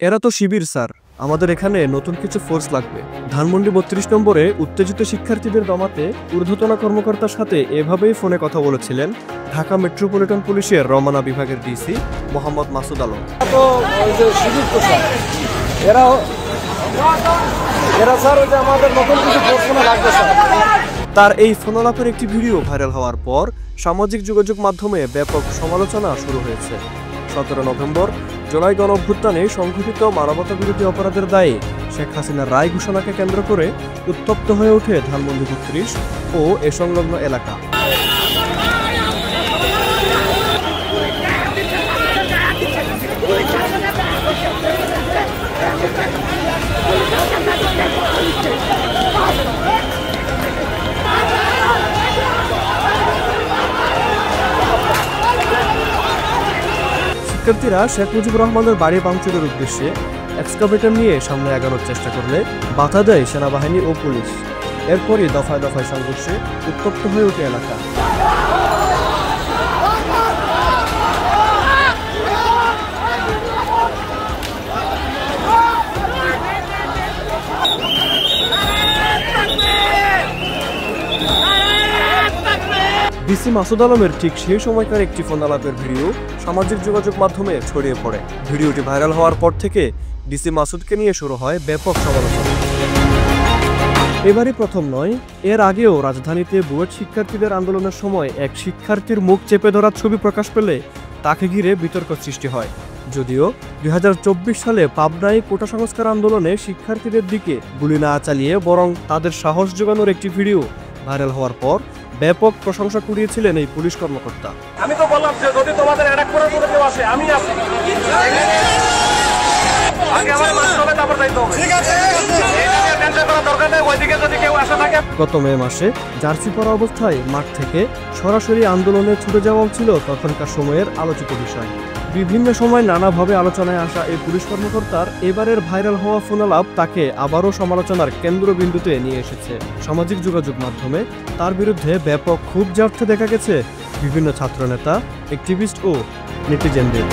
এরা তো শিবির স্যার, আমাদের এখানে নতুন কিছু ফোর্স লাগবে। ধানমন্ডি ৩২ নম্বরে উত্তেজিত শিক্ষার্থীদের দমাতে ঊর্ধ্বতন কর্মকর্তার সাথে এভাবেই ফোনে কথা বলেছিলেন ঢাকা মেট্রোপলিটন পুলিশের রমনা বিভাগের ডিসি মোহাম্মদ মাসুদ আলম। তার এই ফোনালাপের একটি ভিডিও ভাইরাল হওয়ার পর সামাজিক যোগাযোগ মাধ্যমে ব্যাপক সমালোচনা শুরু হয়েছে। ১৭ নভেম্বর জুলাই গণঅভ্যুত্থানে সংঘটিত মানবতাবিরোধী অপরাধের দায়ে শেখ হাসিনার রায় ঘোষণাকে কেন্দ্র করে উত্তপ্ত হয়ে ওঠে ধানমন্ডি ৩২ ও এ সংলগ্ন এলাকা। শিক্ষার্থীরা শেখ মুজিবুর রহমানের বাড়ি ভাঙচুরের উদ্দেশ্যে এক্সকাভেটর নিয়ে সামনে আগানোর চেষ্টা করলে বাধা দেয় সেনাবাহিনী ও পুলিশ। এরপরই দফায় দফায় সংঘর্ষে উত্তপ্ত হয়ে ওঠে এলাকা। ডিসি মাসুদ আলমের ঠিক সেই সময়কার একটি ফোনালাপের ভিডিও সামাজিক যোগাযোগ মাধ্যমে ছড়িয়ে পড়ে। ভিডিওটি ভাইরাল হওয়ার পর থেকে ডিসি মাসুদকে নিয়ে শুরু হয় ব্যাপক সমালোচনা। এবারই প্রথম নয়, এর আগেও রাজধানীতে বুয়েট শিক্ষার্থীদের আন্দোলনের সময় এক শিক্ষার্থীর মুখ চেপে ধরার ছবি প্রকাশ পেলে তাকে ঘিরে বিতর্ক সৃষ্টি হয়। যদিও ২০২৪ সালে পাবনায় কোটা সংস্কার আন্দোলনে শিক্ষার্থীদের দিকে গুলি না চালিয়ে বরং তাদের সাহস যোগানোর একটি ভিডিও ভাইরাল হওয়ার পর ব্যাপক প্রশংসা কুড়িয়েছিলেন এই পুলিশ কর্মকর্তা। আমি তো বললাম যে যদি তোমাদের অ্যাটাক করার মতো কেউ আসে আমি আছি, আগে আমার মারতে হবে তারপর যাইতে হবে, ঠিক আছে? এটা টেনশন করার দরকার নেই। ওইদিকে যদি কেউ আসে থাকে। গত মে মাসে জার্সি পরা অবস্থায় মাঠ থেকে সরাসরি আন্দোলনে ছুটে যাওয়া ছিল তখনকার সময়ের আলোচিত বিষয়। বিভিন্ন সময় নানাভাবে আলোচনায় আসা এই পুলিশ কর্মকর্তার এবারের ভাইরাল হওয়া ফোনালাপ তাকে আবারও সমালোচনার কেন্দ্রবিন্দুতে নিয়ে এসেছে। সামাজিক যোগাযোগ মাধ্যমে তার বিরুদ্ধে ব্যাপক ক্ষোভ জাগতে দেখা গেছে বিভিন্ন ছাত্রনেতা, অ্যাক্টিভিস্ট ও নেটিজেনদের।